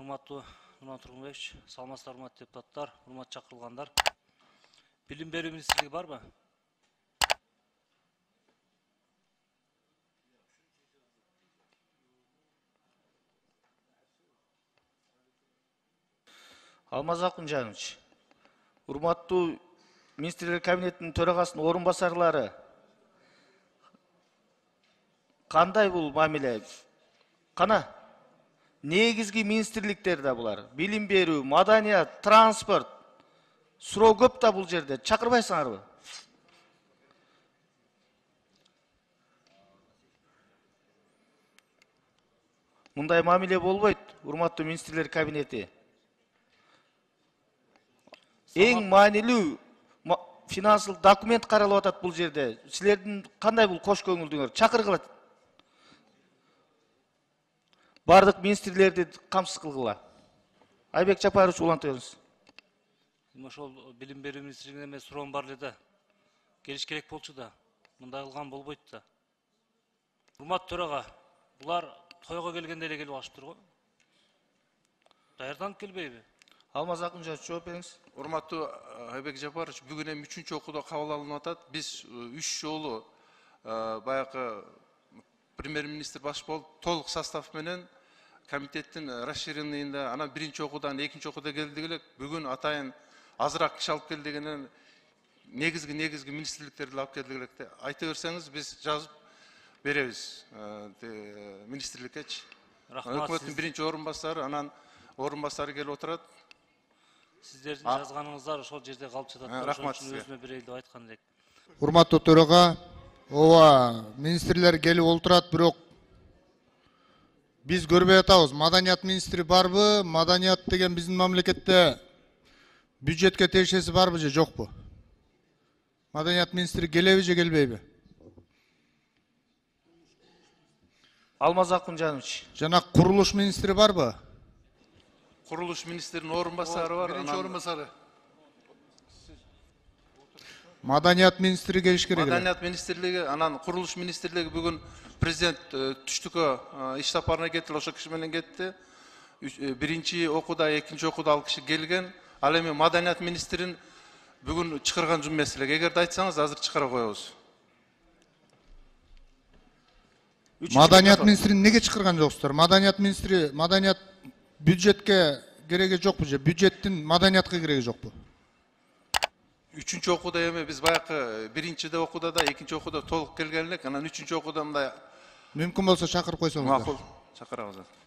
урматтуу Нурлан Тургунбекович, саламатсыздар урматтуу депутаттар, урматтуу чакырылгандар. Билим берүү министрлиги барбы? Алмаз Акунжанович, урматтуу министрлер кабинетинин төрагасынын орун басарлары кандай бул мамиле? Кана негизги министрликтер да булар. Билим берүү, маданият, транспорт. Суроо көп да бул жерде. Чакырбайсыңарбы? Мындай мамиле болбойт, урматтуу министрлер кабинети. Эң маанилүү финансылык документ каралып атат бул жерде. Силердин кандай бул кош көңүлдүңөр? Чакыргыла. Бардык министрлерди камсыз кылгыла. Айбек Жапарович улантыңыз. Ошол билим берүү министрлигине мен суроом бар эле да. Келиш керек болчу да. Мындай кылган болбойт да. Урматтуу төрага, булар тойго келгенде эле келип алышыптыр го. Даярданып келбейби? Алмаз Акунжанович, жооп бериңиз. Урматтуу Айбек Жапарович, бүгүн эми 3-чү окууда кабыл алынып атат. Биз 3 жолу баягы премьер-министр баш болуп толук состав менен комитеттин расширенныйында анан 1-чи окуудан 2-чи окууда келдик элек. Бүгүн атайын азыраак киши алып келдик энен негизги министрликтерди алып келдик элек. Айта берсеңиз биз жазып беребиз министрликкечи. Рахмат. Өкмөттүн 1-чи орун басары, анан орун басары келип отурат. Сиздердин жазганыңыздар ошол жерде калып жатат. Рахмат Ошон үчүн сизге. өзүмө берейин деп айткан элек. Урматтуу төрага, ооба, министрлер келип отурат, бирок биз көрбөй атабыз. Маданият министри барбы? Маданият деген биздин мамлекетте бюджетке тиешеси барбы же жокпу? Маданият министри келеби же келбейби? Алмаз Акунжанович. Жана курулуш министри барбы? Курулуш министринин орун басары бар. Биринчи орун басары. Маданият министри келиш керек эле. Маданият министрлиги, анан курулуш министрлиги бүгүн президент түштүккө иш сапарына кетти, ошо киши менен кетти. 1-чи окууда, 2-чи окууда ал киши келген. Ал эми маданият министрин бүгүн чыгарган меселеги. Эгерде айтсаңыз, азыр чыгара коебуз. Маданият министрин неге чакырган жоксуздар? Маданият министри, маданият бюджетке кереги жокпу же? Бюджеттин маданиятка кереги жокпу? 3-чү окууда эми биз баягы 1-чи окууда да, 2-чи окууда толук келген элек, анан 3-чү окууда мындай Мүмкүн болсо чакырып койсоңуздар. макул чакырабыз.